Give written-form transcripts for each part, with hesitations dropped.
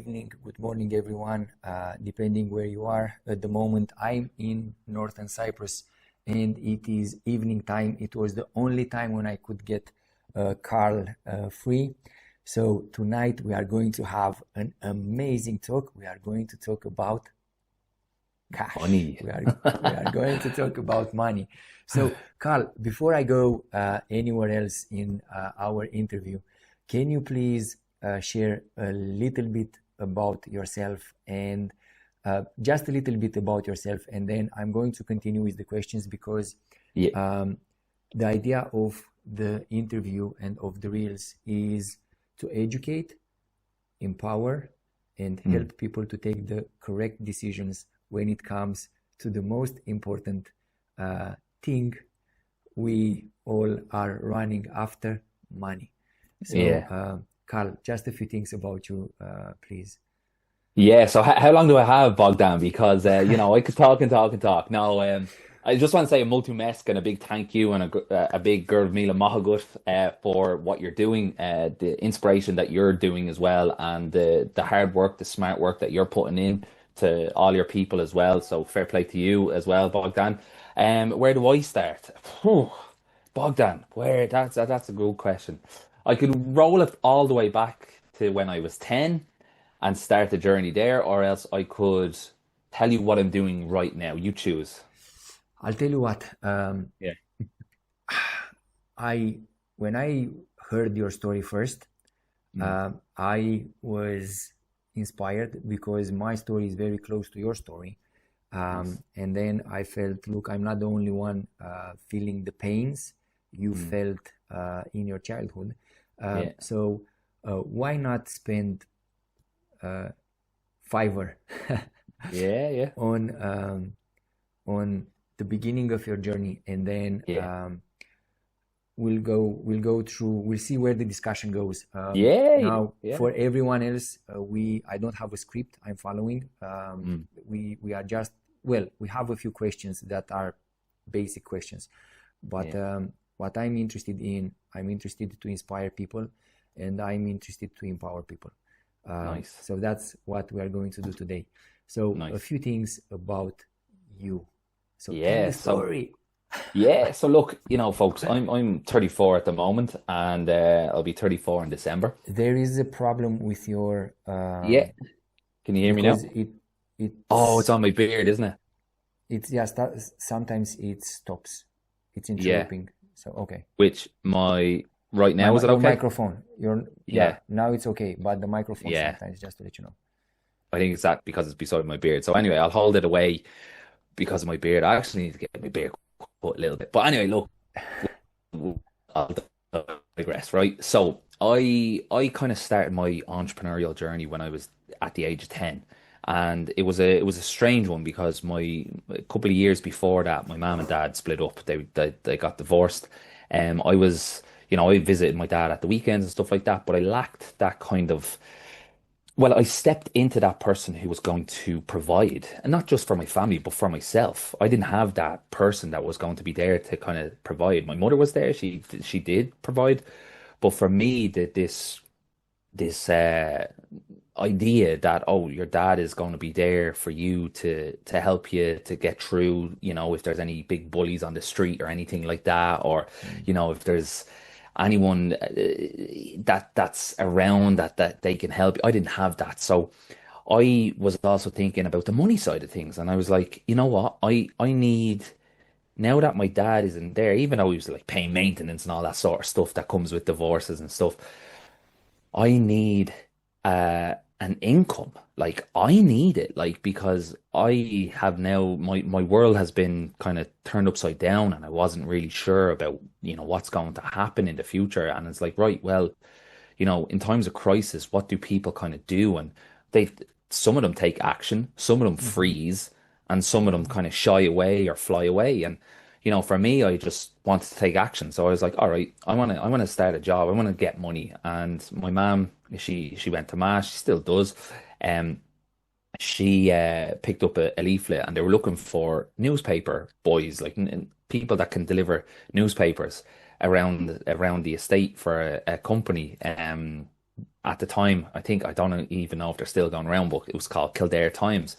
evening, good morning, everyone, depending where you are. At the moment, I'm in Northern Cyprus and it is evening time. It was the only time when I could get Karl free. So tonight we are going to have an amazing talk. We are going to talk about cash. Money. We are going to talk about money. So Karl, before I go anywhere else in our interview, can you please share a little bit about yourself and just a little bit about yourself, and then I'm going to continue with the questions because the idea of the interview and of the reels is to educate, empower, and help people to take the correct decisions when it comes to the most important thing we all are running after, money. So Karl, just a few things about you, please. Yeah, so how long do I have, Bogdan? Because I could talk and talk and talk. No, I just want to say a multi-mesc and a big thank you and a big Gurv Mila Mahagut for what you're doing, the inspiration that you're doing as well, and the hard work, the smart work that you're putting in to all your people as well. So fair play to you as well, Bogdan. Where do I start? Whew, Bogdan, that's a good question. I could roll it all the way back to when I was 10 and start the journey there, or else I could tell you what I'm doing right now. You choose. I'll tell you what. Yeah. When I heard your story first, I was inspired because my story is very close to your story. And then I felt, look, I'm not the only one feeling the pains you felt in your childhood. So why not spend $5 on the beginning of your journey, and then we'll go through, we'll see where the discussion goes. For everyone else, I don't have a script I'm following. We are just, we have a few questions that are basic questions, but what I'm interested in, I'm interested to inspire people, and I'm interested to empower people. So that's what we are going to do today. So a few things about you. So tell the story. So look, folks, I'm 34 at the moment, and I'll be 34 in December. There is a problem with your Can you hear me now? It's on my beard, isn't it? It's just sometimes it stops. It's interrupting. So okay. Right now, is it okay? Microphone. Now it's okay, but the microphone sometimes, just to let you know. I think it's that because it's beside my beard. So anyway, I'll hold it away because of my beard. I actually need to get my beard cut a little bit. But anyway, look, I'll digress, right? So I kind of started my entrepreneurial journey when I was at the age of 10. And it was a strange one because a couple of years before that, my mom and dad split up. They got divorced. I visited my dad at the weekends and stuff like that, but I lacked that kind of, I stepped into that person who was going to provide, and not just for my family, but for myself. I didn't have that person that was going to be there to kind of provide. My mother was there. She did provide. But for me, this idea that, your dad is going to be there for you to help you to get through, if there's any big bullies on the street or anything like that, or, if there's anyone that's around that they can help. I didn't have that. So I was also thinking about the money side of things. And I was like, you know what? I need, now that my dad isn't there, even though he was like paying maintenance and all that sort of stuff that comes with divorces and stuff, I need an income. Like I need it, because I have now, my world has been kind of turned upside down, and I wasn't really sure about, what's going to happen in the future. And it's like, right, well, in times of crisis, what do people kind of do? And some of them take action, some of them freeze, and some of them kind of shy away or fly away. And for me, I just wanted to take action. So I was like, all right, I want to start a job. I want to get money. And my mom, she went to mass. She still does. She picked up a leaflet, and they were looking for newspaper boys, like people that can deliver newspapers around the estate for a company. at the time, I don't even know if they're still going around, but it was called Kildare Times.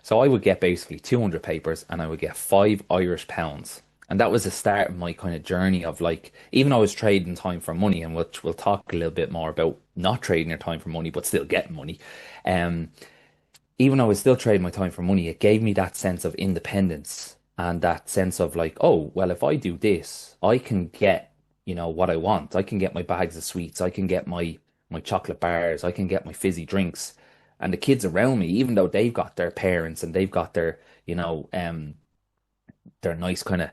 So I would get basically 200 papers and I would get £5. And that was the start of my kind of journey of like, even though I was trading time for money, and which we'll talk a little bit more about not trading your time for money, but still getting money. Um, Even though I was still trading my time for money, it gave me that sense of independence and that sense of like, oh, well, if I do this, I can get, what I want. I can get my bags of sweets. I can get my chocolate bars. I can get my fizzy drinks. And the kids around me, even though they've got their parents and they've got their nice kind of,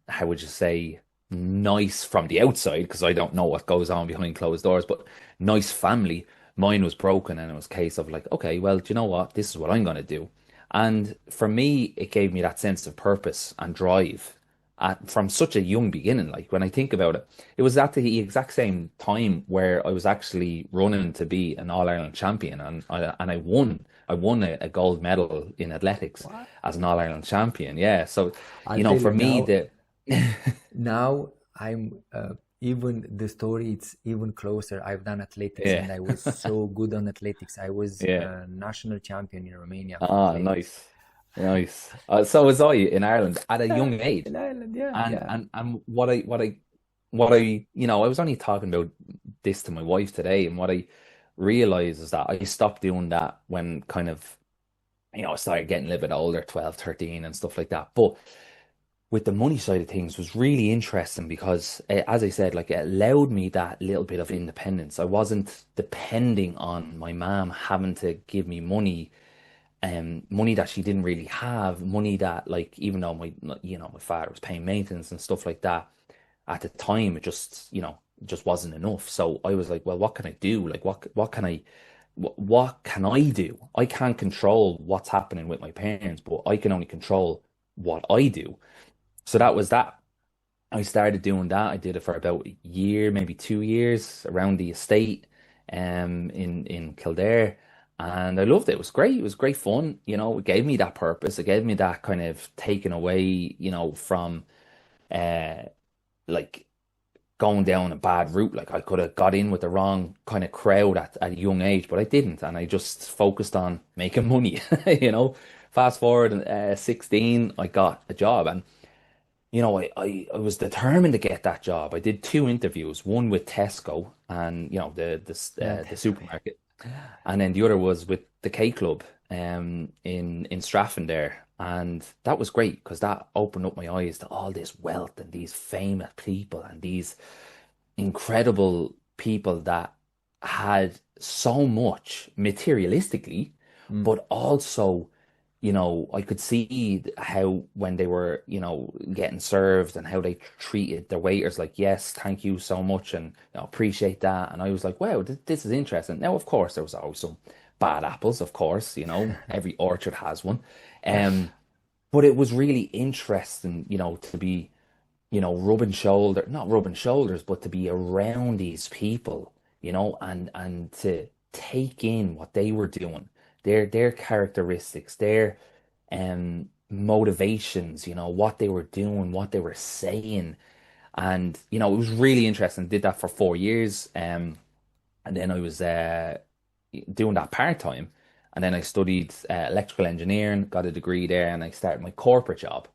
how would you say, nice from the outside, because I don't know what goes on behind closed doors, but nice family. Mine was broken, and it was a case of like, okay, well, do you know what? This is what I'm going to do. And for me, it gave me that sense of purpose and drive from such a young beginning. Like when I think about it, it was at the exact same time where I was actually running to be an All Ireland champion, and I won. I won a gold medal in athletics What? as an All Ireland champion. Yeah. So, I'll tell for you me, now. the Now I'm even the story. It's even closer. I've done athletics, yeah, and I was so good on athletics. I was yeah. a national champion in Romania for Ah, athletics. nice, nice. So was I in Ireland at a Yeah, young age. in Ireland. Yeah, And yeah. and what I I was only talking about this to my wife today, and what I realized is that I stopped doing that when kind of, I started getting a little bit older, 12, 13, and stuff like that. But with the money side of things was really interesting because, as I said, like it allowed me that little bit of independence. I wasn't depending on my mom having to give me money, money that she didn't really have, money that, like, even though my father was paying maintenance and stuff like that, at the time it just, it just wasn't enough. So I was like, well, what can I do? Like, what can I do? I can't control what's happening with my parents, but I can only control what I do. So that was that. I started doing that. I did it for about a year, maybe 2 years around the estate, in Kildare, and I loved it. It was great. It was great fun. It gave me that purpose. It gave me that kind of taken away, from uh like going down a bad route. Like I could have got in with the wrong kind of crowd at a young age, but I didn't, and I just focused on making money. Fast forward, 16, I got a job, and I was determined to get that job. I did two interviews, one with Tesco and Yeah, the Tesco. supermarket, and then the other was with the K Club, in Strafford there. And that was great because that opened up my eyes to all this wealth and these famous people and these incredible people that had so much materialistically, Mm. but also, I could see how when they were, getting served and how they treated their waiters, like, yes, thank you so much, and appreciate that. And I was like, wow, this is interesting. Now, of course, there was always some bad apples, of course, every orchard has one. But it was really interesting, to be, not rubbing shoulders, but to be around these people, and to take in what they were doing, their characteristics, their motivations, what they were doing, what they were saying. And, it was really interesting. Did that for 4 years. And then I was doing that part-time. And then I studied electrical engineering, got a degree there, and I started my corporate job.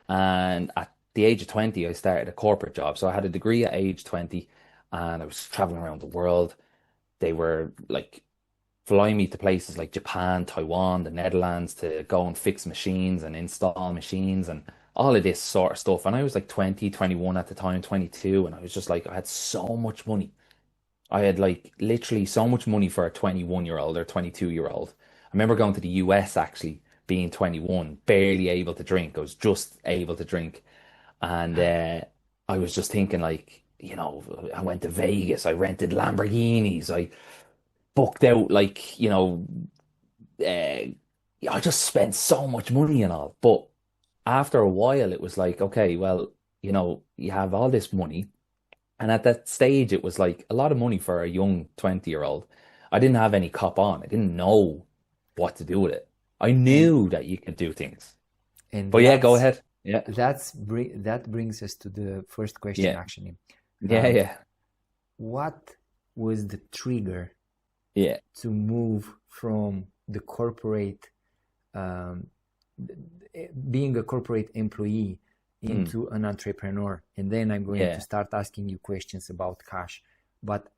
And at the age of 20, I started a corporate job. So I had a degree at age 20, and I was traveling around the world. They were like flying me to places like Japan, Taiwan, the Netherlands to go and fix machines and install machines and all of this sort of stuff. And I was like 20, 21 at the time, 22. And I was just like, I had so much money. I had like literally so much money for a 21-year-old or 22-year-old. I remember going to the US actually, being 21, barely able to drink. I was just able to drink. And I was just thinking like, I went to Vegas, I rented Lamborghinis, I booked out like, uh, I just spent so much money and all. But after a while, it was like, okay, well, you have all this money. And at that stage, it was like a lot of money for a young 20-year-old. I didn't have any cop on. I didn't know what to do with it. I And knew that you could do things. and But yeah, go ahead. Yeah. that brings us to the first question Yeah. actually. Yeah. Um, Yeah. what was the trigger Yeah. to move from the corporate, um, being a corporate employee Mm. into an entrepreneur? And then I'm going to Yeah. start asking you questions about cash. But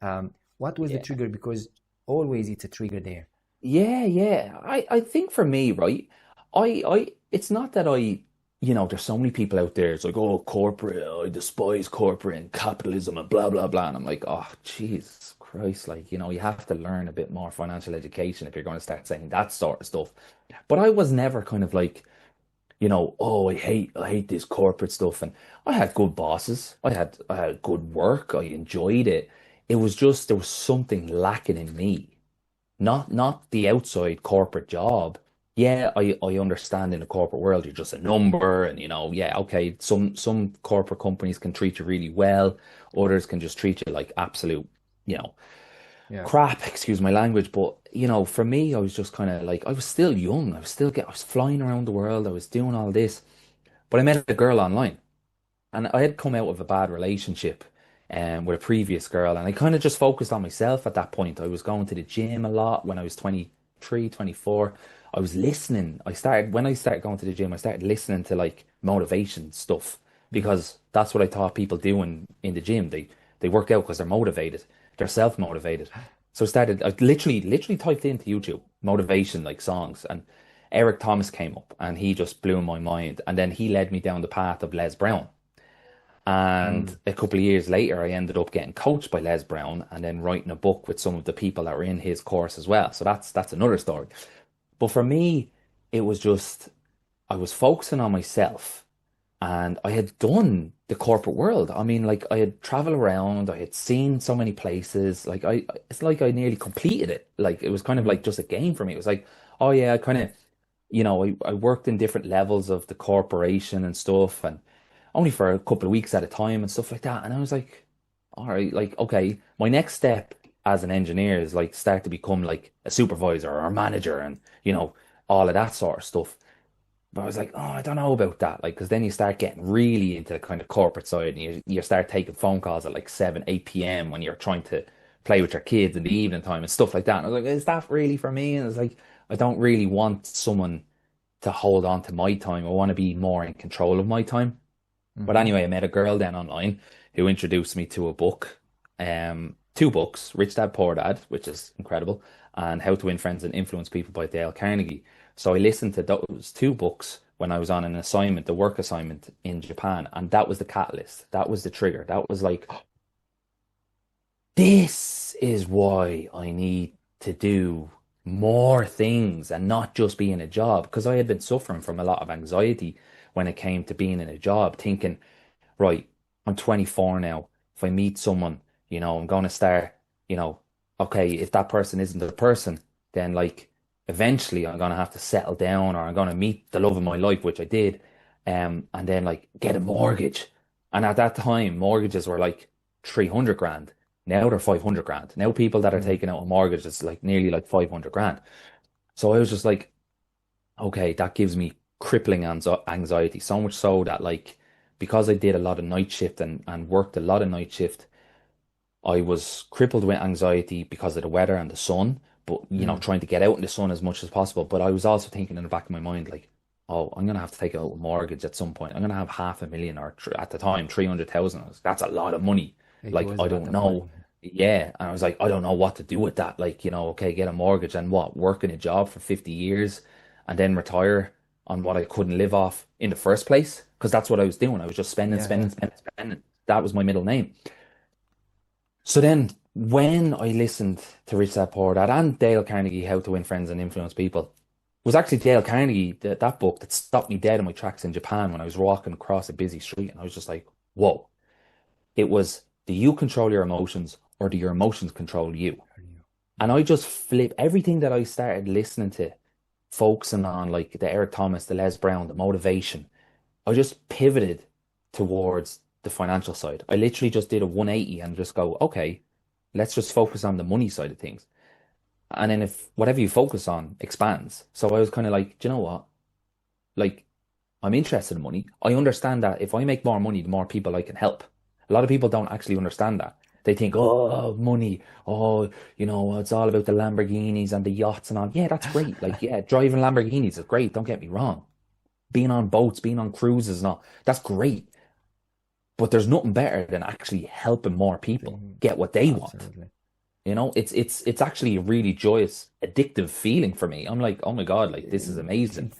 what was the Yeah. trigger? Because always it's a trigger there. Yeah, yeah. I think for me, right, it's not that there's so many people out there, it's like, oh, corporate, I despise corporate and capitalism and blah, blah, blah. And I'm like, oh, Jesus Christ, like, you have to learn a bit more financial education if you're going to start saying that sort of stuff. But I was never kind of like, oh, I hate this corporate stuff. And I had good bosses. I had good work. I enjoyed it. It was just there was something lacking in me. Not the outside corporate job. Yeah, I understand in the corporate world you're just a number and yeah, okay, some corporate companies can treat you really well, others can just treat you like absolute, you know, Yeah. crap, excuse my language, but for me I was just kind of like I was still young. I was flying around the world, I was doing all this, but I met a girl online and I had come out of a bad relationship with a previous girl, and I kind of just focused on myself at that point. I was going to the gym a lot when I was 23, 24. I was listening. When I started going to the gym, I started listening to like motivation stuff Mm. because that's what I thought people do in the gym. They work out because they're motivated. They're self-motivated. So I literally typed into YouTube motivation like songs, and Eric Thomas came up and he just blew my mind. And then he led me down the path of Les Brown. And Mm. a couple of years later, I ended up getting coached by Les Brown and then writing a book with some of the people that were in his course as well. So that's another story. But for me, it was just I was focusing on myself and I had done the corporate world. I mean, like I had traveled around, I had seen so many places. Like it's like I nearly completed it. Like it was kind of Mm. like just a game for me. It was like, oh yeah, I kind of, I worked in different levels of the corporation and stuff, and only for a couple of weeks at a time and stuff like that. And I was like, all right, like, okay, my next step as an engineer is like start to become like a supervisor or a manager and, all of that sort of stuff. But I was like, oh, I don't know about that. Like, because then you start getting really into the kind of corporate side and you start taking phone calls at like 7, 8 p.m. when you're trying to play with your kids in the evening time and stuff like that. And I was like, is that really for me? And it's like, I don't really want someone to hold on to my time. I want to be more in control of my time. But Mm-hmm. anyway, I met a girl then online who introduced me to a book, two books, Rich Dad Poor Dad, which is incredible, and How to Win Friends and Influence People by Dale Carnegie. So I listened to those two books when I was on an assignment, the work assignment in Japan, and that was the catalyst. That was the trigger. That was like, this is why I need to do more things and not just be in a job, because I had been suffering from a lot of anxiety when it came to being in a job, thinking, right, I'm 24 now. If I meet someone, I'm going to start, you know, okay, if that person isn't the person, then like eventually I'm going to have to settle down or I'm going to meet the love of my life, which I did. And then like get a mortgage. And at that time, mortgages were like 300 grand. Now they're 500 grand. Now people that are Mm. taking out a mortgage, it's like nearly like 500 grand. So I was just like, okay, that gives me crippling anxiety, so much so that like because I did a lot of night shift and worked a lot of night shift, I was crippled with anxiety because of the weather and the sun, but Mm. trying to get out in the sun as much as possible. But I was also thinking in the back of my mind, like, oh, I'm gonna have to take out a mortgage at some point. I'm gonna have 500,000 or at the time 300,000. That's a lot of money. It Like was a I lot don't of money. know. Yeah, and I was like, I don't know what to do with that. Like, okay, get a mortgage and what, work in a job for 50 years and then retire on what I couldn't live off in the first place. Because that's what I was doing. I was just spending, Yeah, yeah. spending, spending, spending. That was my middle name. So then when I listened to Rich Dad Poor Dad and Dale Carnegie, How to Win Friends and Influence People, it was actually Dale Carnegie, that book that stopped me dead in my tracks in Japan when I was walking across a busy street. And I was just like, whoa. It was, do you control your emotions or do your emotions control you? And I just flip everything that I started listening to, focusing on like the Eric Thomas, the Les Brown, the motivation. I just pivoted towards the financial side. I literally just did a 180 and just go, okay, let's just focus on the money side of things. And then if whatever you focus on expands. So I was kind of like, do you know what? Like, I'm interested in money. I understand that if I make more money, the more people I can help. A lot of people don't actually understand that. They think, oh, money, oh, it's all about the Lamborghinis and the yachts and all. Yeah, that's great. Like, yeah, driving Lamborghinis is great. Don't get me wrong. Being on boats, being on cruises and all, that's great. But there's nothing better than actually helping more people get what they want. Absolutely. It's actually a really joyous, addictive feeling for me. I'm like, oh my God, like this is amazing.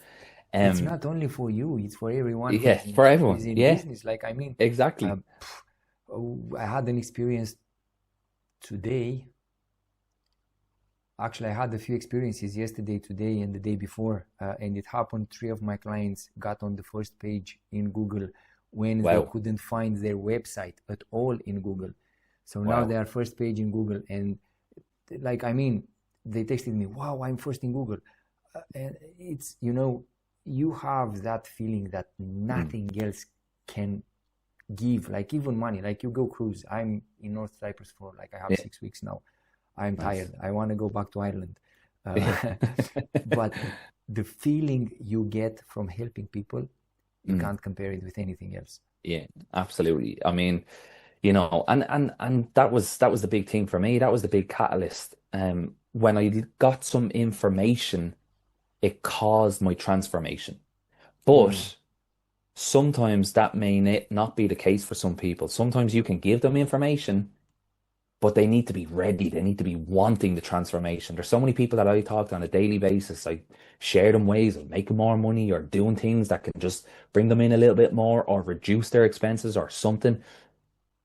It's not only for you, it's for everyone Yeah, for who everyone. is in Yeah, business. Like, I mean, exactly. I had an experience today. Actually, I had a few experiences yesterday, today, and the day before. And it happened, 3 of my clients got on the first page in Google when they Wow. couldn't find their website at all in Google. So now Wow. they are first page in Google. And like, I mean, they texted me, wow, I'm first in Google. And it's, you have that feeling that nothing else can give, like even money. Like, you go cruise. I'm in North Cyprus for I have 6 weeks now. I'm tired. I want to go back to Ireland. But the feeling you get from helping people, you can't compare it with anything else. Yeah, absolutely. I mean, and that was the big thing for me. That was the big catalyst. When I got some information, it caused my transformation. But sometimes that may not be the case for some people. Sometimes you can give them information, but they need to be ready. They need to be wanting the transformation. There's so many people that I talk to on a daily basis. I share them ways of making more money or doing things that can just bring them in a little bit more or reduce their expenses or something.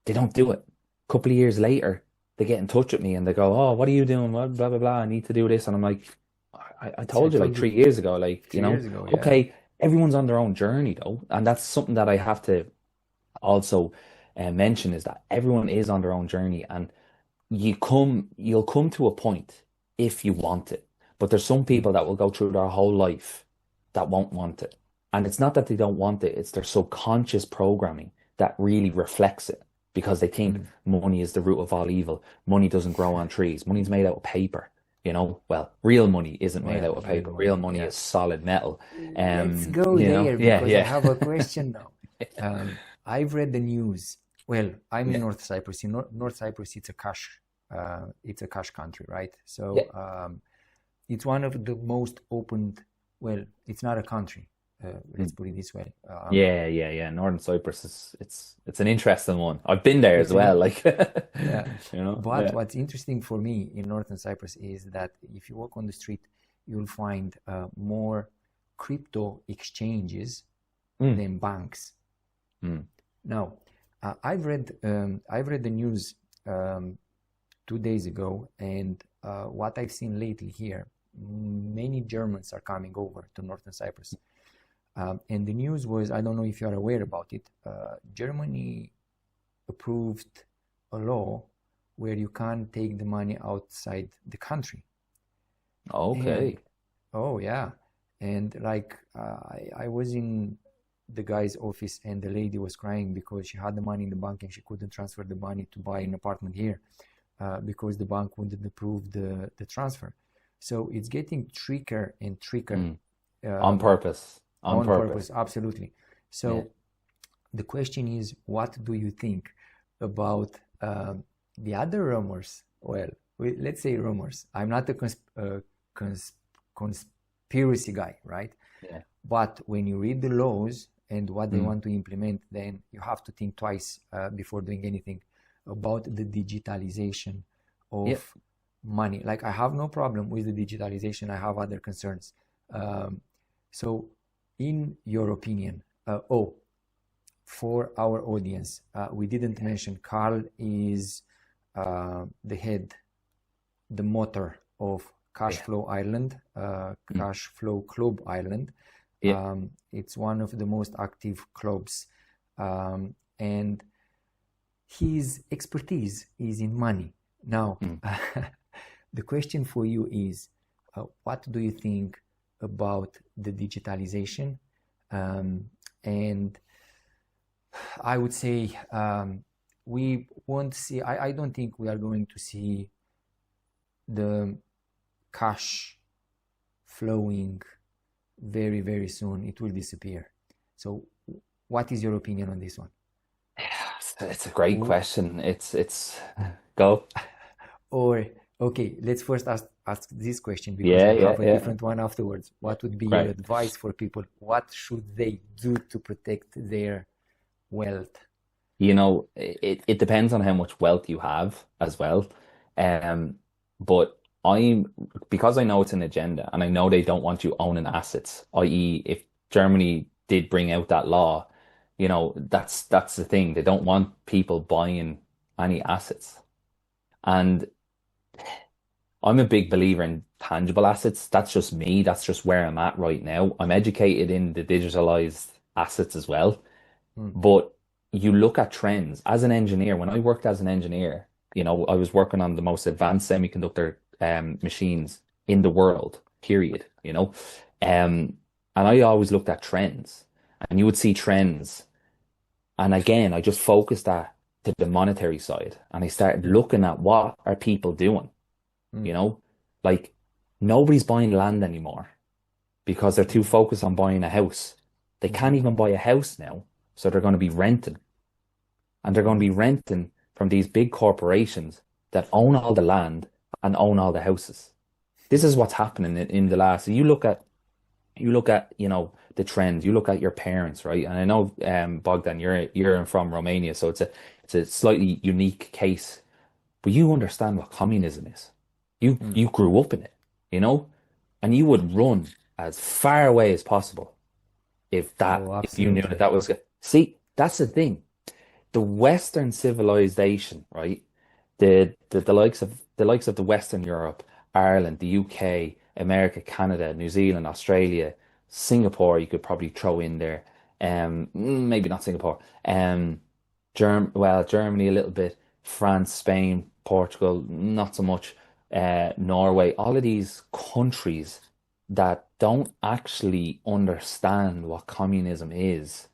They don't do it. A couple of years later, they get in touch with me and they go, oh, what are you doing? Blah, blah, blah, blah. I need to do this. And I'm like, I told you like 3 years ago, like, 3 years ago, yeah. Okay, everyone's on ther own journey though. And that's something that I have to also mention, is that everyone is on their own journey, and you'll come to a point if you want it. But there's some people that will go through their whole life that won't want it. And it's not that they don't want it, it's their subconscious programming that really reflects it, because they think money is the root of all evil. Money doesn't grow on trees. Money's made out of paper. Well, real money isn't made out of paper. Real money is solid metal. Let's go there, because I have a question now. Yeah. I've read the news. Well, I'm in North Cyprus. In North Cyprus, it's a cash country, right? So it's one of the most opened. Well, it's not a country. Let's put it this way. Yeah. Northern Cyprus it's an interesting one. I've been there as well. Like, yeah. But what's interesting for me in Northern Cyprus is that if you walk on the street, you'll find more crypto exchanges than banks. Now, I've read the news 2 days ago, and what I've seen lately here, many Germans are coming over to Northern Cyprus. And the news was, I don't know if you are aware about it, Germany approved a law where you can't take the money outside the country. Okay. And like I was in the guy's office, and the lady was crying because she had the money in the bank and she couldn't transfer the money to buy an apartment here because the bank wouldn't approve the transfer. So it's getting trickier and trickier. On purpose. On purpose. Absolutely. So the question is, what do you think about the other rumors? Well, let's say rumors. I'm not a conspiracy guy, right? Yeah. But when you read the laws and what they want to implement, then you have to think twice before doing anything about the digitalization of money. Like, I have no problem with the digitalization. I have other concerns. So in your opinion, for our audience, we didn't mention Karl is the head, the motor of Cashflow Ireland, Cashflow Club Ireland. It's one of the most active clubs, and his expertise is in money. Now, the question for you is, what do you think about the digitalization? And I would say we won't see, I don't think we are going to see the cash flowing very, very soon. It will disappear. So what is your opinion on this one? It's a great Wh- question. It's go. Or, okay, let's first ask this question because Yeah, I yeah, have a yeah. different one afterwards. What would be your Great. advice for people? What should they do to protect their wealth? It depends on how much wealth you have as well. Um, but I'm because I know it's an agenda and I know they don't want you owning assets, i.e., if Germany did bring out that law, that's the thing. They don't want people buying any assets. And I'm a big believer in tangible assets. That's just me. That's just where I'm at right now. I'm educated in the digitalized assets as well. Mm, But you look at trends as an engineer. When I worked as an engineer, I was working on the most advanced semiconductor machines in the world, period, and I always looked at trends and you would see trends. And again, I just focused that to the monetary side and I started mm, looking at what are people doing, mm, you know, like nobody's buying land anymore because they're too mm, focused on buying a house. They mhm, can't even buy a house now. So they're going to be renting and they're going to mm, be renting from these big corporations that own all the land and own all the houses. This is what's happening in the last. You look at the trends. You look at your parents, right? And I know Bogdan, you're from Romania, so it's a slightly unique case. But you understand what communism is. You mm. you grew up in it, you know, and you would run as far away as possible Oh, if you knew that absolutely. that was good. See, that's the thing. The Western civilization, right? The likes of the Western Europe, Ireland, the UK, America, Canada, New Zealand, Australia, Singapore, you could probably throw in there. Maybe not Singapore. Germany a little bit, France, Spain, Portugal, not so much. Norway, all of these countries that don't actually understand what communism is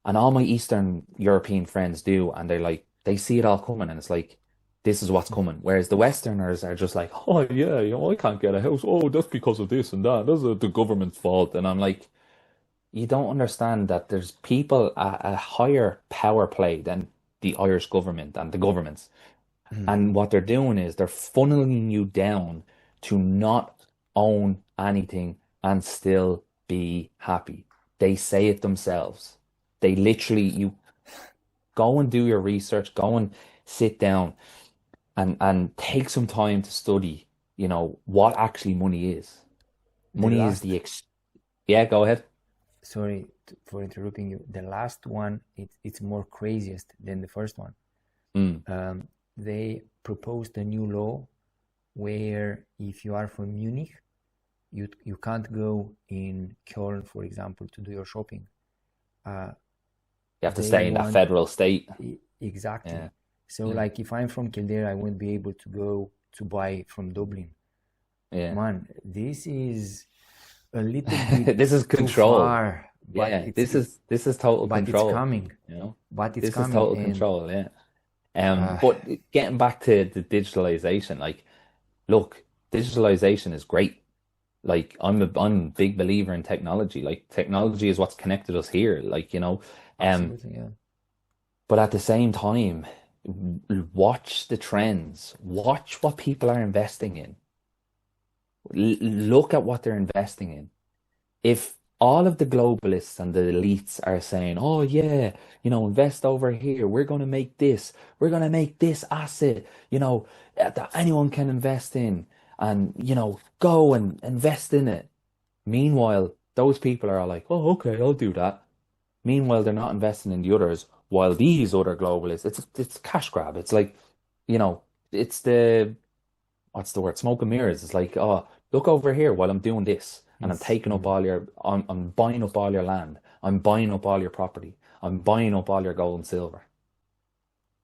and all my Eastern European friends do, and they see it all coming, and it's like, this is what's coming. Whereas the Westerners are just like, oh yeah, I can't get a house. Oh, that's because of this and that. That's the government's fault. And I'm like, you don't understand that there's people at a higher power play than the Irish government and the governments. Mm. And what they're doing is they're funneling you down to not own anything and still be happy. They say it themselves. They literally, you go and do your research, go and sit down and take some time to study, what actually money is. The Money is last, the yeah, go ahead. sorry for interrupting you. The last one, it's more craziest than the first one. Mm. They proposed a new law where if you are from Munich, you can't go in Köln, for example, to do your shopping. Uh, You have to they stay in that want federal state. exactly. Yeah, So, yeah, like, if I'm from Kildare, I won't be able to go to buy from Dublin. yeah. Man, this is a little bit This is too control. far, but Yeah, this is total it's control. coming. You know, But it's this is coming, total and control. Yeah. uh, But getting back to the digitalization, like, look, digitalization is great. Like, I'm a big believer in technology. Like, technology is what's connected us here. Like, absolutely, yeah. but at the same time, watch the trends. Watch what people are investing in. Look at what they're investing in. If all of the globalists and the elites are saying, oh, yeah, invest over here, we're going to make this, we're going to make this asset, that anyone can invest in, and, go and invest in it. Meanwhile, those people are all like, oh, okay, I'll do that. Meanwhile, they're not investing in the others, while these other globalists, it's cash grab. It's like, you know, it's the what's the word? Smoke and mirrors. It's like, oh, look over here while I'm doing this, and I'm It's taking up all I'm buying up all your land. I'm buying up all your property. I'm buying up all your gold and silver.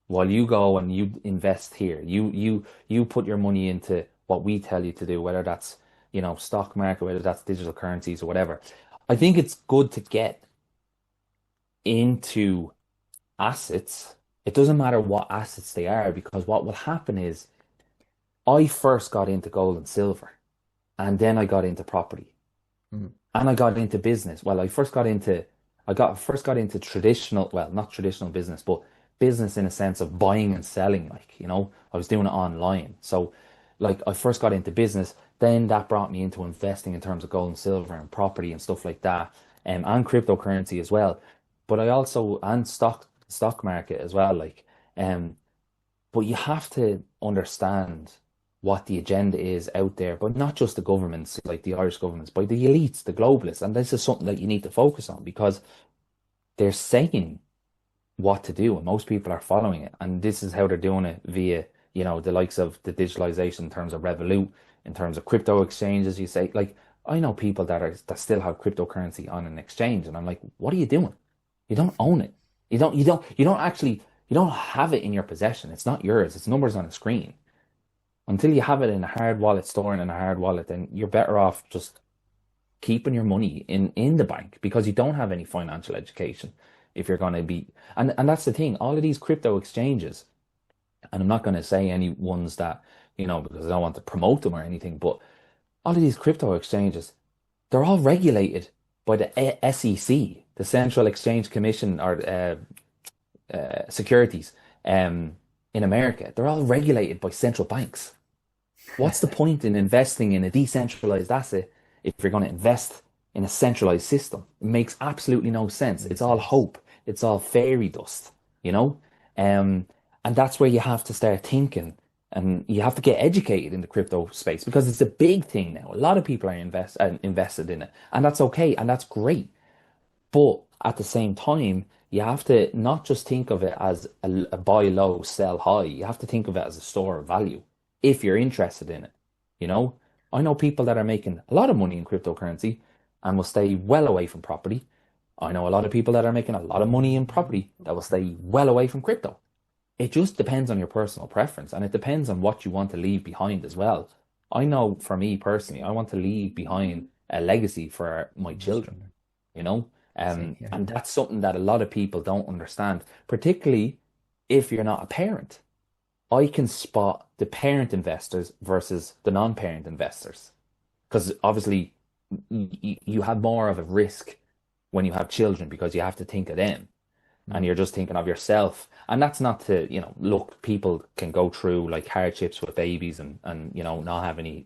While you go and you invest here, you put your money into what we tell you to do, whether that's, stock market, whether that's digital currencies or whatever. I think it's good to get into assets. It doesn't matter what assets they are, because what will happen is I first got into gold and silver. And then I got into property mm, and I got into business. Well, I first got into traditional, well, not traditional business, but business in a sense of buying and selling. Like, I was doing it online. So like I first got into business, then that brought me into investing in terms of gold and silver and property and stuff like that, and cryptocurrency as well. But I also, and stock market as well, like, um, but you have to understand what the agenda is out there, but not just the governments, like the Irish governments, but the elites, the globalists. And this is something that you need to focus on because they're saying what to do, and most people are following it. And this is how they're doing it via, the likes of the digitalization in terms of Revolut, in terms of crypto exchanges. You say, like, I know people that still have cryptocurrency on an exchange, and I'm like, what are you doing? You don't own it. You don't have it in your possession. It's not yours. It's numbers on a screen. Until you have it in a hard wallet, storing in a hard wallet, then you're better off just keeping your money in the bank because you don't have any financial education if you're going to be, and that's the thing, all of these crypto exchanges, and I'm not going to say any ones that, because I don't want to promote them or anything, but all of these crypto exchanges, they're all regulated by the SEC, the Central Exchange Commission, or securities, in America. They're all regulated by central banks. What's the point in investing in a decentralized asset if you're going to invest in a centralized system? It makes absolutely no sense. It's all hope. It's all fairy dust, you know? And that's where you have to start thinking, and you have to get educated in the crypto space because it's a big thing now. A lot of people are invested in it, and that's okay, and that's great. But at the same time, you have to not just think of it as a buy low, sell high. You have to think of it as a store of value if you're interested in it. You know, I know people that are making a lot of money in cryptocurrency and will stay well away from property. I know a lot of people that are making a lot of money in property that will stay well away from crypto. It just depends on your personal preference, and it depends on what you want to leave behind as well. I know for me personally, I want to leave behind a legacy for my children, you know? Same here. And that's something that a lot of people don't understand, particularly if you're not a parent. I can spot the parent investors versus the non-parent investors. Because obviously you have more of a risk when you have children because you have to think of them and you're just thinking of yourself. And that's not to, look, people can go through like hardships with babies and not have any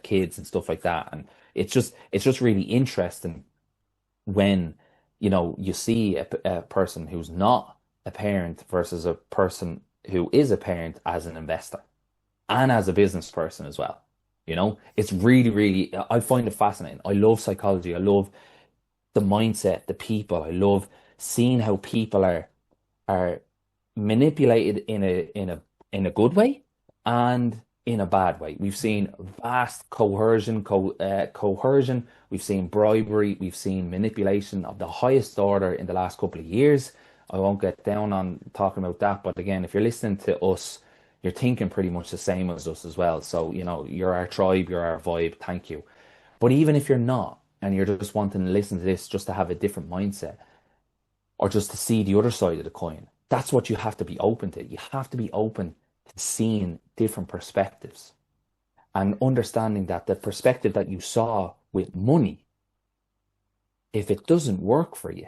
kids and stuff like that. And it's just really interesting when, you see a person who's not a parent versus a person who is a parent as an investor and as a business person as well. It's really, really, I find it fascinating. I love psychology. I love the mindset, the people. I love seeing how people are manipulated in a good way and in a bad way. We've seen vast coercion. We've seen bribery. We've seen manipulation of the highest order in the last couple of years. I won't get down on talking about that, but again, if you're listening to us, you're thinking pretty much the same as us as well. So, you're our tribe, you're our vibe. Thank you. But even if you're not, and you're just wanting to listen to this just to have a different mindset, or just to see the other side of the coin, that's what you have to be open to. You have to be open to seeing different perspectives and understanding that the perspective that you saw with money, if it doesn't work for you,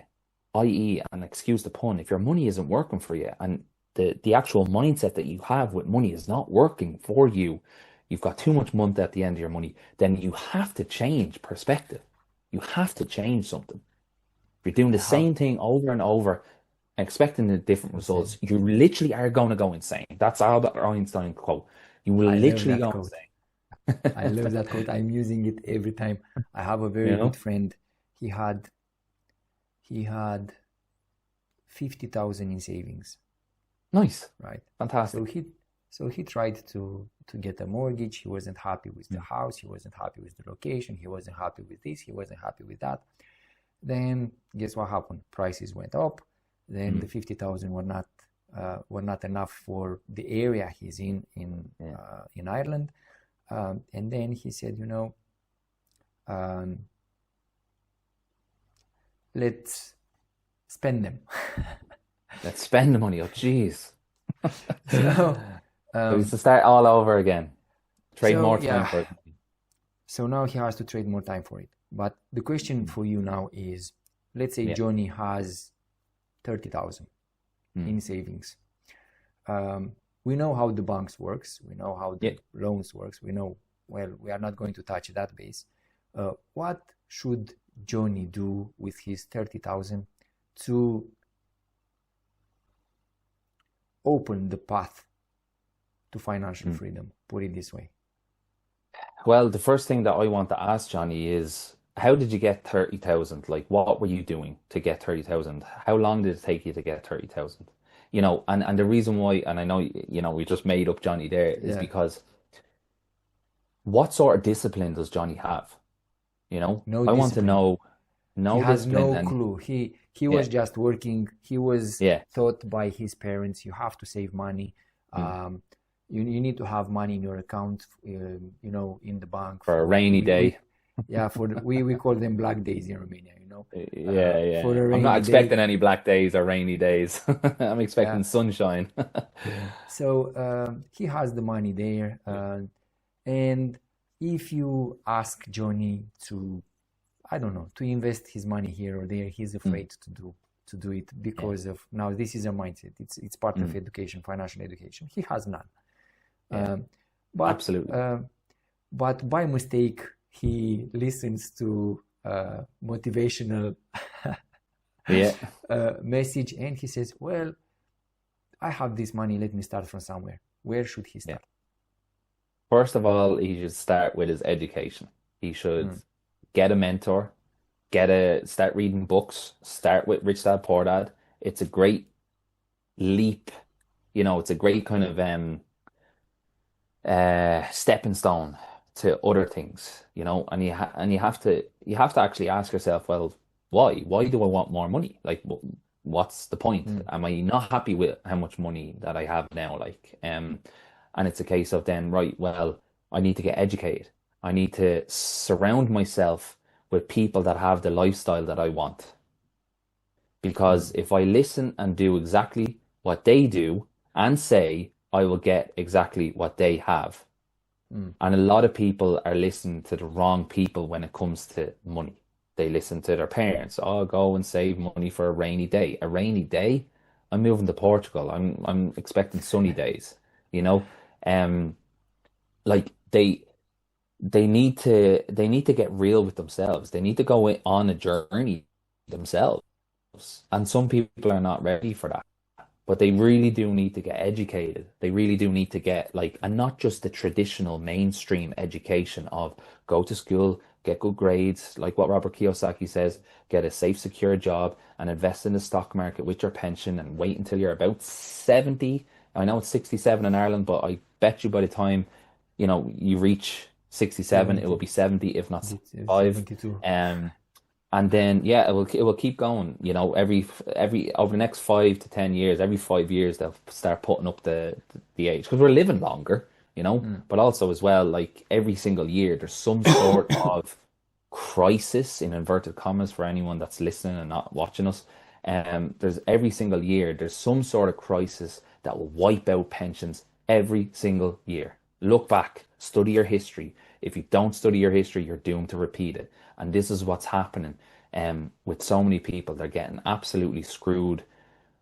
i.e., and excuse the pun, if your money isn't working for you and the actual mindset that you have with money is not working for you, you've got too much month at the end of your money, then you have to change perspective. You have to change something. If you're doing the same thing over and over, expecting the different results, you literally are going to go insane. That's Albert Einstein quote. You will literally go insane. I love that quote. I'm using it every time. I have a very good friend. He had 50,000 in savings. Nice. Right. Fantastic. So he tried to get a mortgage. He wasn't happy with the house. He wasn't happy with the location. He wasn't happy with this. He wasn't happy with that. Then guess what happened? Prices went up. Then the 50,000 were not enough for the area he's in Ireland. And then he said, let's spend them. Let's spend the money. Oh, jeez. So it's to start all over again. Trade more time for it. So now he has to trade more time for it. But the question for you now is, let's say Johnny has 30,000. in savings. We know how the banks works. We know how the loans works. We know, well, we are not going to touch that base. What should Johnny do with his 30,000 to open the path to financial freedom? Put it this way. Well, the first thing that I want to ask Johnny is, how did you get 30,000? Like, what were you doing to get 30,000? How long did it take you to get 30,000? You know, and the reason why, and I know, you know, we just made up Johnny there, is because what sort of discipline does Johnny have? You know, No I want to discipline. know, He no has discipline. no And clue. He was just working. He was yeah, taught by his parents, you have to save money. You need to have money in your account, you know, in the bank for a rainy day. We call them black days in Romania, you know. Yeah. For a I'm not rainy expecting day. any black days or rainy days. I'm expecting Yeah. sunshine. So he has the money there, and if you ask Johnny to, I don't know, to invest his money here or there, he's afraid to do it because of, now this is a mindset. It's part of education, financial education. He has none. But Absolutely. But by mistake he listens to motivational message, and he says, well, I have this money, let me start from somewhere. Where should he start? First of all, he should start with his education. He should get a mentor, start reading books, start with Rich Dad Poor Dad. It's a great leap, you know, it's a great kind of stepping stone to other things, you know, and you have to actually ask yourself, well, why? Why do I want more money? Like, what's the point? Am I not happy with how much money that I have now? Like, and it's a case of then, right, well, I need to get educated. I need to surround myself with people that have the lifestyle that I want. Because if I listen and do exactly what they do and say, I will get exactly what they have. And a lot of people are listening to the wrong people when it comes to money. They listen to their parents. Oh, go and save money for a rainy day. A rainy day? I'm moving to Portugal. I'm expecting sunny days, you know? Like they need to get real with themselves. They need to go on a journey themselves. And some people are not ready for that. But they really do need to get educated. They really do need to get like, and not just the traditional mainstream education of go to school, get good grades, like what Robert Kiyosaki says, get a safe, secure job and invest in the stock market with your pension and wait until you're about 70. I know it's 67 in Ireland, but I bet you by the time, you know, you reach 67, it will 70. be 70, if not It's 5. 72. And then it will keep going, you know, every over the next 5 to 10 years, every 5 years they'll start putting up the age because we're living longer, you know, but also as well, like every single year there's some sort of crisis in inverted commas for anyone that's listening and not watching us. There's every single year there's some sort of crisis that will wipe out pensions every single year. Look back, study your history. If you don't study your history, you're doomed to repeat it. And this is what's happening with so many people. They're getting absolutely screwed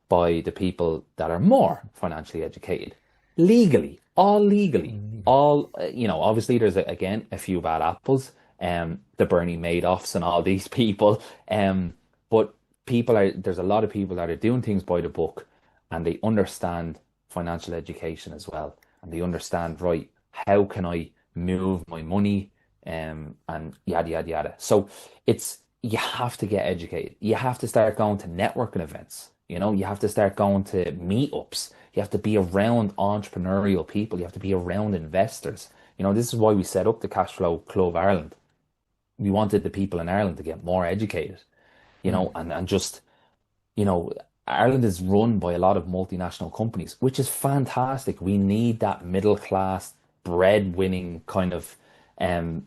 by the people that are more financially educated. Legally, all, you know, obviously there's, again, a few bad apples, the Bernie Madoffs and all these people. But there's a lot of people that are doing things by the book and they understand financial education as well. And they understand, right, how can I move my money and yada, yada, yada. So you have to get educated. You have to start going to networking events. You know, you have to start going to meetups. You have to be around entrepreneurial people. You have to be around investors. You know, this is why we set up the Cashflow Club Ireland. We wanted the people in Ireland to get more educated, you know, and just, you know, Ireland is run by a lot of multinational companies, which is fantastic. We need that middle class bread-winning kind of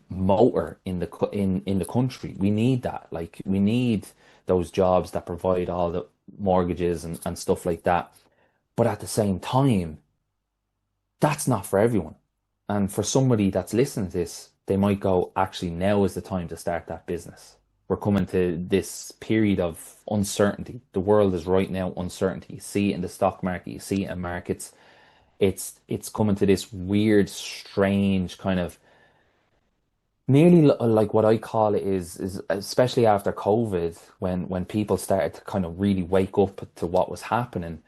motor in the country. We need that. Like we need those jobs that provide all the mortgages and stuff like that. But at the same time, that's not for everyone. And for somebody that's listening to this, they might go, actually, now is the time to start that business. we're coming to this period of uncertainty. The world is right now uncertainty. You see it in the stock market, you see it in markets. It's coming to this weird, strange kind of nearly like what I call it is especially after COVID, when people started to kind of really wake up to what was happening,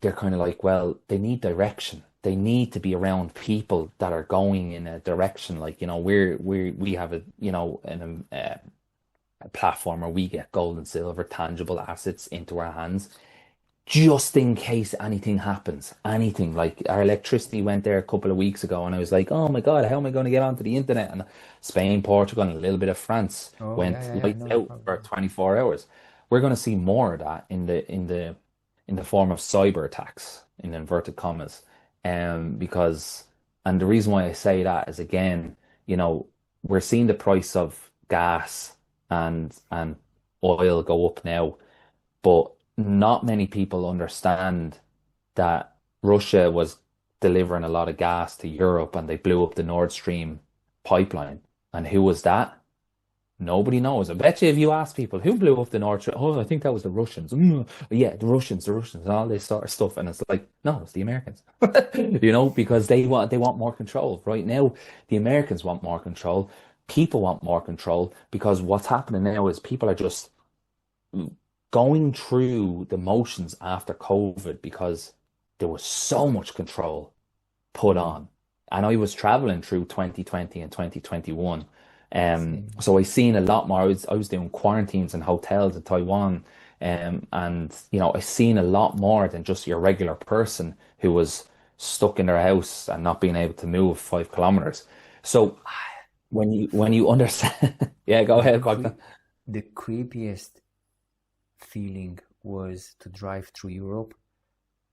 they're kind of like, well, they need direction. They need to be around people that are going in a direction. Like, we have a platform where we get gold and silver, tangible assets into our hands just in case anything happens. Anything like our electricity went there a couple of weeks ago, and I was like, oh my God, how am I going to get onto the internet? And Spain, Portugal, and a little bit of France Oh, yeah, went yeah, yeah. lights No, out for 24 hours. We're going to see more of that in the form of cyber attacks in inverted commas. Because and the reason why I say that is again, we're seeing the price of gas and oil go up now, but not many people understand that Russia was delivering a lot of gas to Europe and they blew up the Nord Stream pipeline. And who was that? Nobody knows. I bet you if you ask people who blew up the Nord Stream, oh, I think that was the Russians. Yeah, the Russians, and all this sort of stuff. And it's like, no, it's the Americans. Because they want more control. Right now, the Americans want more control. People want more control because what's happening now is people are just going through the motions after COVID because there was so much control put Mm, on. And I was traveling through 2020 and 2021. same. So I seen a lot more. I was doing quarantines in hotels in Taiwan. And I seen a lot more than just your regular person who was stuck in their house and not being able to move 5 kilometers. So when you understand, yeah, go The ahead, cre Bogdan. the creepiest feeling was to drive through Europe.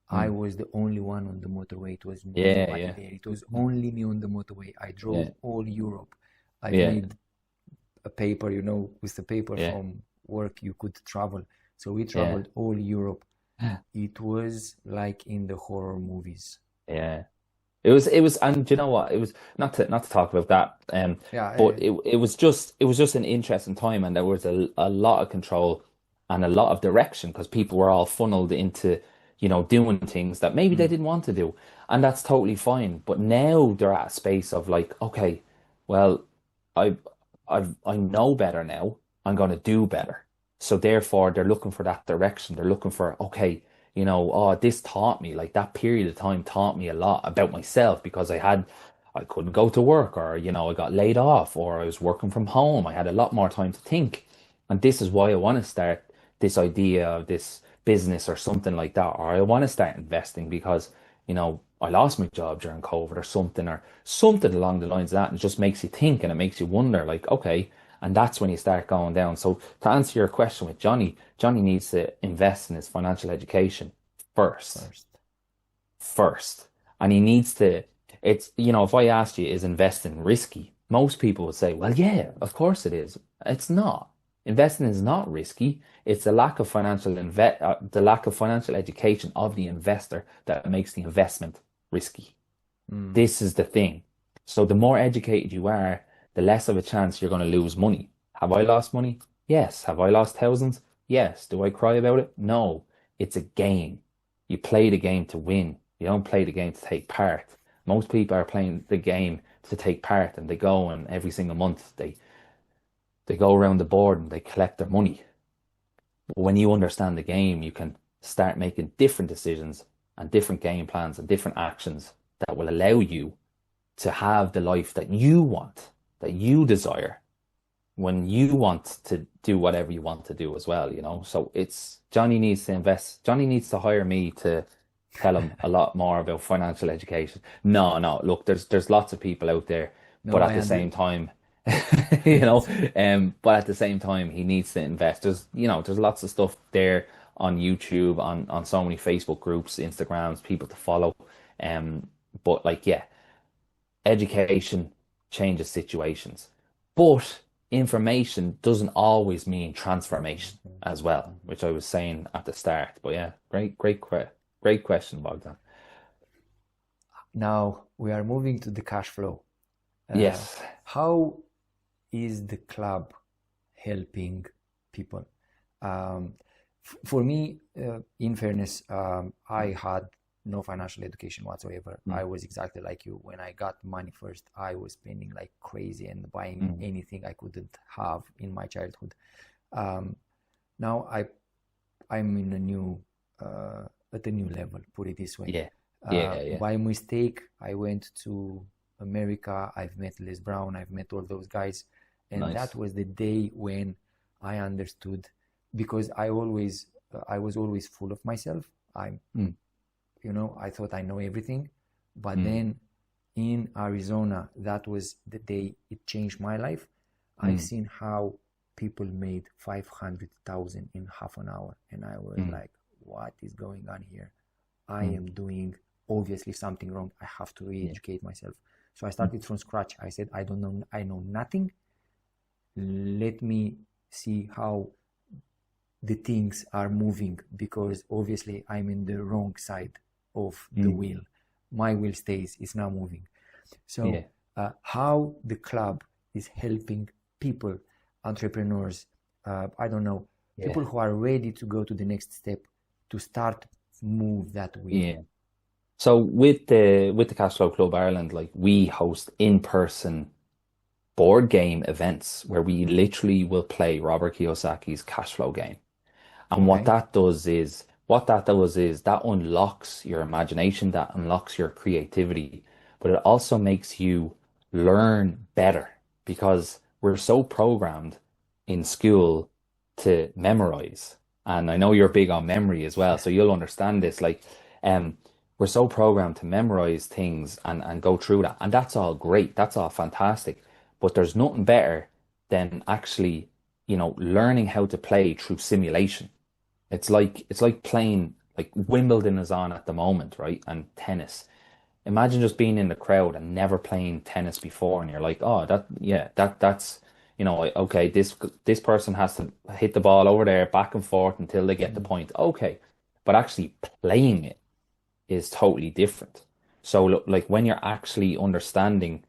I Mm. was the only one on the motorway. It was Yeah, nobody yeah, there. It was only me on the motorway. I drove yeah, all Europe. I've yeah, made a paper, with the paper yeah, from work you could travel. So we yeah. traveled all Europe. It was like in the horror movies. Yeah. It was, and do you know what? It was not to talk about that. Yeah, But it was just an interesting time, and there was a lot of control and a lot of direction because people were all funneled into, doing things that maybe they mm, didn't want to do, and that's totally fine. But now they're at a space of like, okay, well, I I know better now. I'm going to do better. So therefore, they're looking for that direction. They're looking for, okay, oh, this taught me, like that period of time taught me a lot about myself because I couldn't go to work or, I got laid off or I was working from home. I had a lot more time to think. And this is why I want to start this idea of this business or something like that. Or I want to start investing because, I lost my job during COVID or something along the lines of that. And it just makes you think and it makes you wonder, like, okay. And that's when you start going down. So to answer your question with Johnny, Johnny needs to invest in his financial education first, first. first. And he needs to, if I asked you, is investing risky? Most people would say, well, yeah, of course it is. It's not. Investing is not risky. It's the lack of financial education of the investor that makes the investment risky. Mm, This is the thing. So the more educated you are, the less of a chance you're going to lose money. Have I lost money? Yes. Have I lost thousands? Yes. Do I cry about it? No. It's a game. You play the game to win. You don't play the game to take part. Most people are playing the game to take part and they go and every single month they go around the board and they collect their money. But when you understand the game, you can start making different decisions and different game plans and different actions that will allow you to have the life that you want, that you desire, when you want to do whatever you want to do as well. So it's Johnny needs to invest. Johnny needs to hire me to tell him a lot more about financial education. No, no, look, there's lots of people out there, but no, at I the under same time, you know, but at the same time, he needs to invest. There's lots of stuff there on YouTube, on so many Facebook groups, Instagrams, people to follow. Um, but like, yeah, education changes situations, but information doesn't always mean transformation as well, Mhm. which I was saying at the start. But yeah, great question, Bogdan. Now we are moving to the cash flow. Uh, Yes. how is the club helping people. For me, in fairness, I had no financial education whatsoever. I was exactly like you. When I got money first, I was spending like crazy and buying anything I couldn't have in my childhood. Now I'm in a new at a new level, put it this way. Yeah. By mistake, I went to America. I've met Les Brown. I've met all those guys, and Nice. that was the day when I understood, because I was always full of myself. I thought I know everything, but then in Arizona, that was the day it changed my life. I've seen how people made 500,000 in half an hour, and I was like, what is going on here? I am doing obviously something wrong. I have to re-educate myself. So I started from scratch. I said, I don't know, I know nothing. Let me see how the things are moving, because obviously I'm in the wrong side of the wheel. My wheel stays, it's now moving. So how the club is helping people, entrepreneurs, I don't know, people who are ready to go to the next step, to start move that wheel. So with the Cashflow Club Ireland, like we host in-person board game events where we literally will play Robert Kiyosaki's Cashflow game. And what that does is that unlocks your imagination, that unlocks your creativity, but it also makes you learn better, because we're so programmed in school to memorize. And I know you're big on memory as well, so you'll understand this. Like, we're so programmed to memorize things and go through that. And that's all great. That's all fantastic. But there's nothing better than actually, learning how to play through simulation. It's like playing, like Wimbledon is on at the moment, right? And tennis. Imagine just being in the crowd and never playing tennis before, and you're like, oh, that's okay, this person has to hit the ball over there back and forth until they get the point. Okay. But actually playing it is totally different. So look, like when you're actually understanding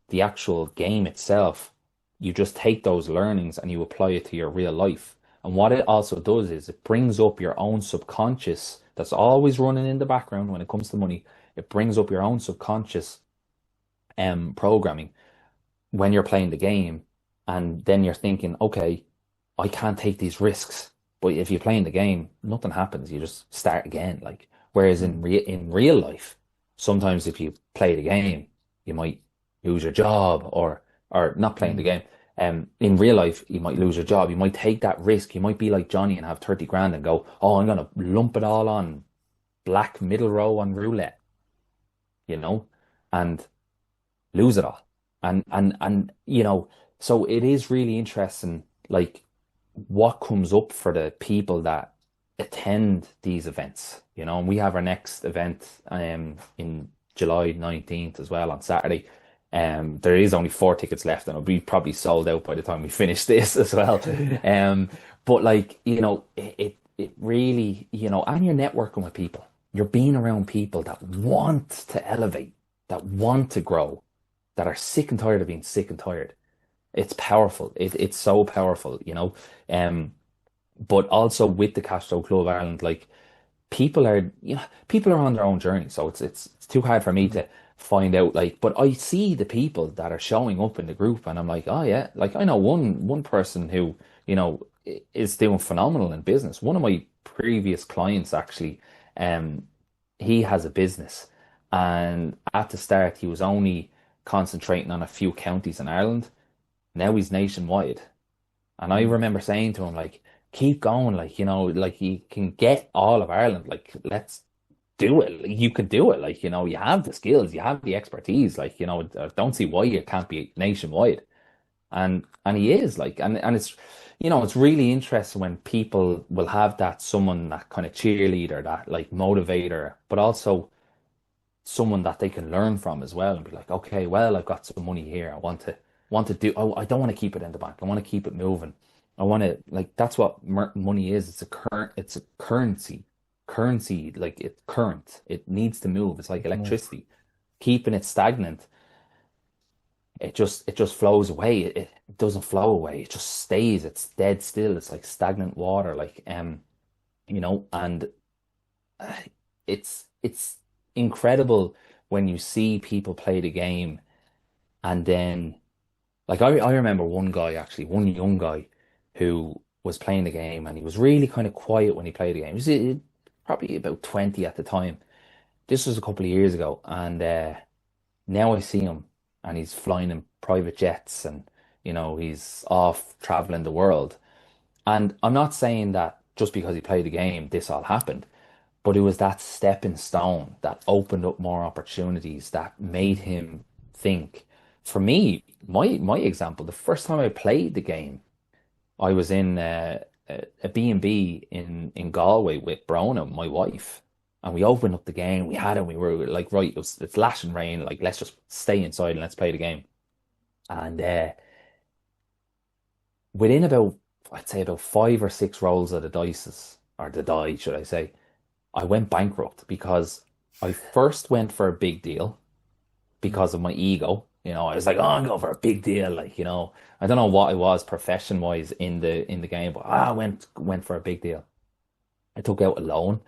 the actual game itself, you just take those learnings and you apply it to your real life. And what it also does is it brings up your own subconscious that's always running in the background when it comes to money. It brings up your own subconscious programming when you're playing the game. And then you're thinking, okay, I can't take these risks. But if you're playing the game, nothing happens. You just start again. Like, whereas in real life, sometimes if you play the game, you might lose your job, or not playing the game. In real life, you might lose your job. You might take that risk. You might be like Johnny and have 30 grand and go, oh, I'm gonna lump it all on black middle row on roulette, and lose it all. And so it is really interesting, like what comes up for the people that attend these events, and we have our next event in July 19th as well on Saturday. There is only 4 tickets left, and it'll be probably sold out by the time we finish this as well. But like, it really, and you're networking with people. You're being around people that want to elevate, that want to grow, that are sick and tired of being sick and tired. It's powerful. It's so powerful. But also with the Cashflow Club Ireland, like people are on their own journey. So it's too hard for me to find out, like, but I see the people that are showing up in the group and I'm like, oh yeah, like I know one person who, is doing phenomenal in business. One of my previous clients actually, he has a business, and at the start he was only concentrating on a few counties in Ireland. Now he's nationwide. And I remember saying to him, like, keep going, like, like you can get all of Ireland, like, let's do it. Like, you can do it. Like, you have the skills, you have the expertise, like, I don't see why you can't be nationwide. And he is, like, and it's, it's really interesting when people will have that someone, that kind of cheerleader, that like motivator, but also someone that they can learn from as well, and be like, okay, well, I've got some money here. I want to do. I don't want to keep it in the bank. I want to keep it moving. I want to, like, that's what money is. It's a currency. Currency, like, it's current. It needs to move. It's like Move. electricity. Keeping it stagnant, it just flows away. It doesn't flow away. It just stays. It's dead still. It's like stagnant water, like and uh, it's incredible when you see people play the game and then like I remember one guy actually, one young guy who was playing the game and he was really kind of quiet when he played the game. He was probably about 20 at the time. This was a couple of years ago, and now I see him and he's flying in private jets and he's off traveling the world. And I'm not saying that just because he played the game, this all happened, but it was that stepping stone that opened up more opportunities that made him think. For me, my example, the first time I played the game, I was in a B&B in Galway with Brona, my wife, and we opened up the game. We had it. We were like, right, it's lashing rain. Like, let's just stay inside and let's play the game. And within about, I'd say about 5 or 6 rolls of the dice, or the die, should I say, I went bankrupt because I first went for a big deal because of my ego. I was like, oh, I'm going for a big deal. Like, I don't know what I was profession wise in the game, but I went for a big deal. I took out a loan.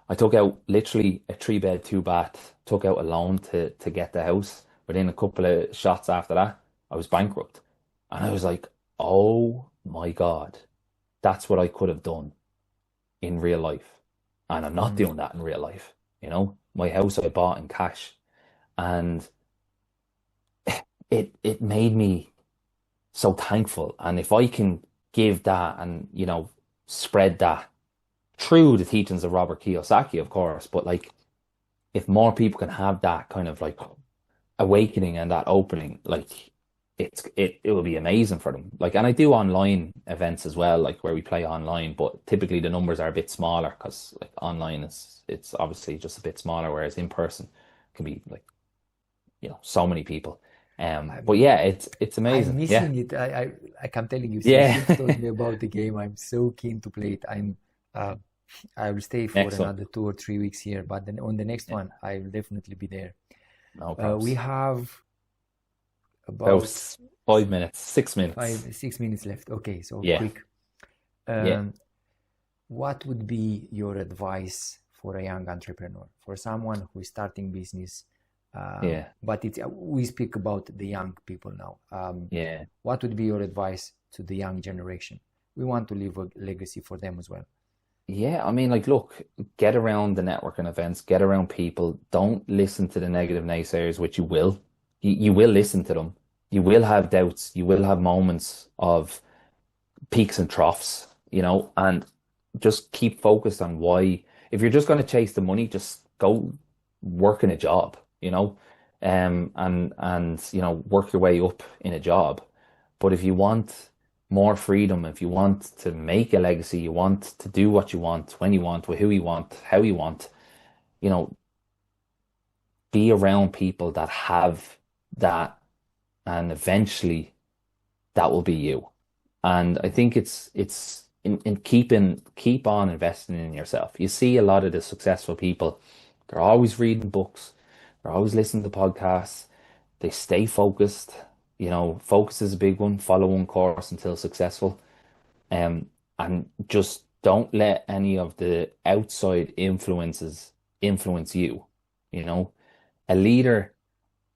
I took out literally a 3 bed, 2 bath, took out a loan to get the house. Within a couple of shots after that, I was bankrupt. And I was like, oh my God, that's what I could have done in real life. And I'm not Mm. doing that in real life. My house I bought in cash. And it made me so thankful. And if I can give that and, spread that through the teachings of Robert Kiyosaki, of course, but like if more people can have that kind of like awakening and that opening, like it will be amazing for them. Like, and I do online events as well, like where we play online, but typically the numbers are a bit smaller because like online it's obviously just a bit smaller, whereas in person can be like, so many people. But I'm yeah, it's I'm amazing. Yeah. missing it. Like I'm telling you, since Yeah. you've told me about the game, I'm so keen to play it. Uh, I will stay for Excellent. another 2 or 3 weeks here, but then on the next Yeah, one, I will definitely be there. no We props. have About about 5 minutes, six five, minutes. 6 minutes left. Okay, so Yeah. quick. Yeah. Um, what would be your advice for a young entrepreneur, for someone who is starting business? Yeah. But we speak about the young people now. Yeah. What would be your advice to the young generation? We want to leave a legacy for them as well. Yeah, I mean, like, look, get around the networking events, get around people. Don't listen to the negative naysayers, which you will. You will listen to them. You will have doubts. You will have moments of peaks and troughs, and just keep focused on why. If you're just going to chase the money, just go work in a job, and work your way up in a job. But if you want more freedom, if you want to make a legacy, you want to do what you want, when you want, with who you want, how you want, you know, be around people that have that, and eventually that will be you. And I think it's in keep on investing in yourself. You see a lot of the successful people, they're always reading books, they're always listening to podcasts, they stay focused. Focus is a big one. Follow one course until successful. And just don't let any of the outside influences influence you. You know, a leader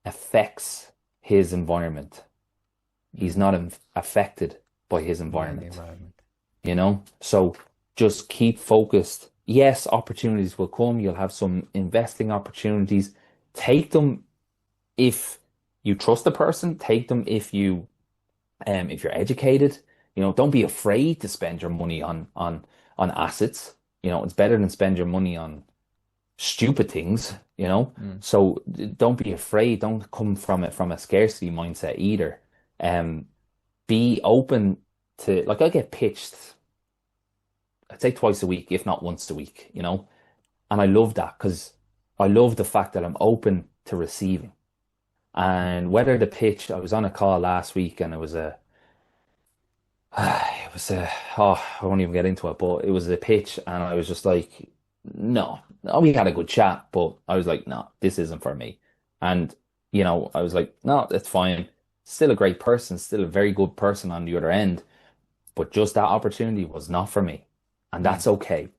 affects his environment. He's Mm. not affected by his By the environment, environment. So just keep focused. Yes, opportunities will come. You'll have some investing opportunities. Take them if you trust the person. Take them if you're educated. Don't be afraid to spend your money on assets. It's better than spend your money on stupid things. Mm. So don't be afraid. Don't come from it from a scarcity mindset either. Um, be open to, like, I get pitched, I'd say twice a week, if not once a week. And I love that because I love the fact that I'm open to receiving. And whether the pitch, I was on a call last week and I won't even get into it, but it was a pitch and I was just like, no, we had a good chat, but I was like, no, this isn't for me. And, I was like, no, that's fine. still a great person, still a very good person on the other end, but just that opportunity was not for me. And Mm, that's okay.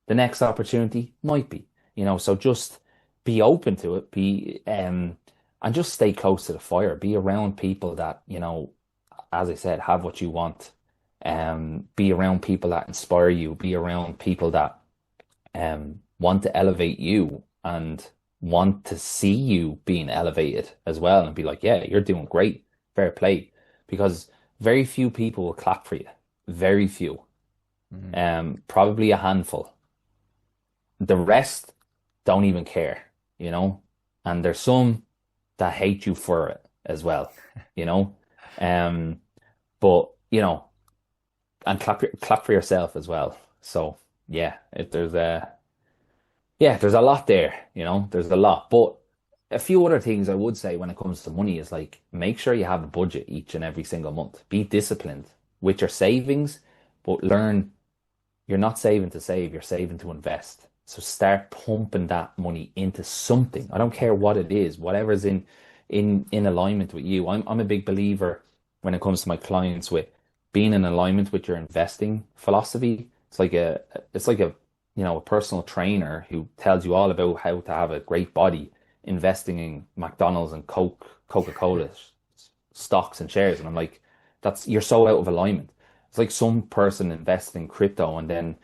The next opportunity might be, so just be open to it, and just stay close to the fire. Be around people that, as I said, have what you want. Be around people that inspire you. Be around people that want to elevate you and want to see you being elevated as well and be like, yeah, you're doing great. Fair play. Because very few people will clap for you. Very few. mm. Probably a handful. The rest don't even care. And there's some that hate you for it as well, you know. Um, but and clap for yourself as well. So yeah, there's a lot there. There's a lot. But a few other things I would say when it comes to money is like make sure you have a budget each and every single month. Be disciplined with your savings, but learn you're not saving to save, you're saving to invest. So start pumping that money into something. I don't care what it is, whatever's in alignment with you. I'm a big believer when it comes to my clients with being in alignment with your investing philosophy. It's like a personal trainer who tells you all about how to have a great body investing in McDonald's and Coca-Cola stocks and shares. And I'm like, you're so out of alignment. It's like some person investing in crypto and then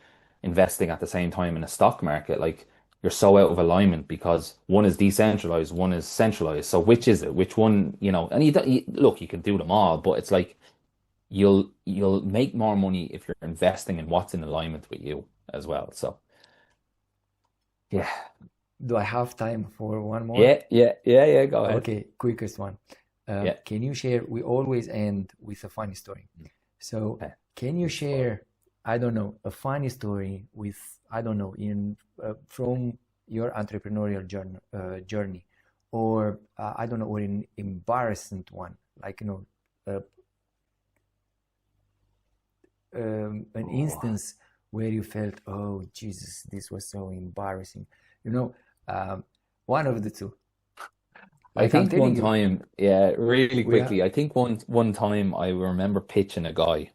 investing at the same time in a stock market. Like you're so out of alignment because one is decentralized, one is centralized. So which is it? Which one, and look, you can do them all, but it's like you'll make more money if you're investing in what's in alignment with you as well. So yeah. Do I have time for one more? Yeah, go ahead. Okay, quickest one. Yeah. Can you share? We always end with a funny story. So, Okay. can you share, I don't know, a funny story with, I don't know, from your entrepreneurial journey, or I don't know, or an embarrassing one, like uh, an instance where you felt, oh Jesus, this was so embarrassing. You know, one of the two. I Like I'm think telling one you, time, yeah, really we are. quickly, I think one time I remember pitching a guy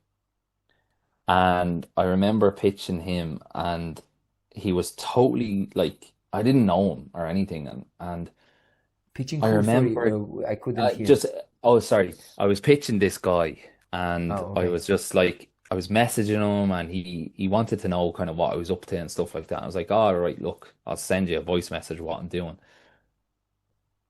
and I remember pitching him and he was totally like I didn't know him or anything and Pitching I who? Sorry, remember I couldn't hear. just oh sorry, I was pitching this guy and Oh, I okay. was just like I was messaging him and he wanted to know kind of what I was up to and stuff like that. I was like, oh, all right, look, I'll send you a voice message of what I'm doing.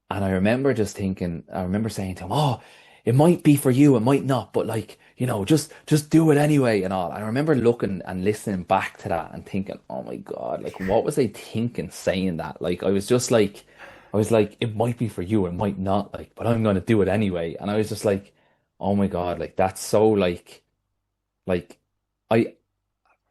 And I remember just thinking, I remember saying to him, "Oh, it might be for you, it might not, but like, just do it anyway and all." I remember looking and listening back to that and thinking, "Oh my God, like what was I thinking saying that?" Like I was like, "It might be for you, it might not, like, but I'm gonna do it anyway." And I was just like, "Oh my God, like that's so like I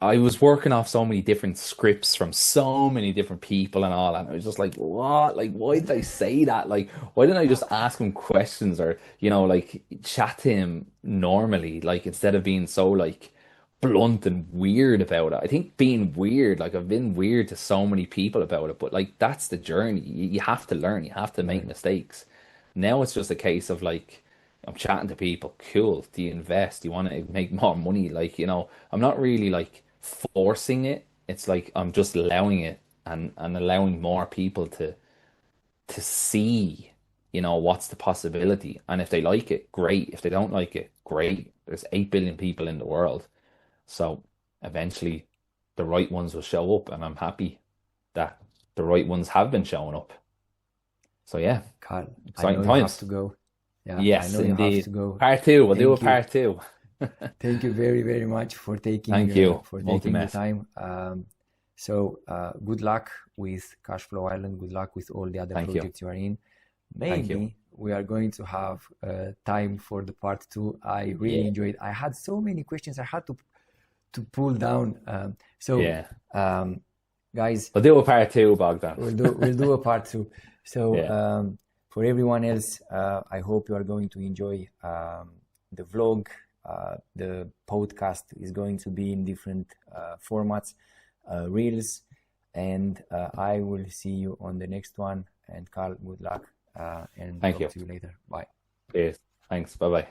I was working off so many different scripts from so many different people and all, and I was just like, what? Like, why did I say that? Like, why didn't I just ask him questions or, like chat to him normally, like instead of being so like blunt and weird about it. I think being weird, like I've been weird to so many people about it, but like that's the journey. You have to learn, you have to make Right, mistakes. Now it's just a case of like, I'm chatting to people, cool. Do you invest? Do you want to make more money? Like, I'm not really like forcing it. It's like I'm just allowing it and allowing more people to see, what's the possibility. And if they like it, great. If they don't like it, great. There's 8 billion people in the world. So eventually the right ones will show up, and I'm happy that the right ones have been showing up. So yeah, Carl. I exciting know you have to times. go. Yeah, I Yes, know you have to indeed. go. Part two. We'll do a Thank you. part two. Thank you very, very much for taking Thank you. the Multi-mess. time. So good luck with Cashflow Island. Good luck with all the other Thank you. projects you are in. Thank you. Maybe we are going to have time for the part two. I really Yeah. enjoyed. I had so many questions I had to pull down. Yeah. Guys, We'll do a part two, Bogdan. we'll do a part two. So Yeah. for everyone else, I hope you are going to enjoy the vlog. The podcast is going to be in different formats, reels, and I will see you on the next one. And Carl, good luck, and Thank talk you. to you later. Bye. Cheers. Thanks. Bye bye.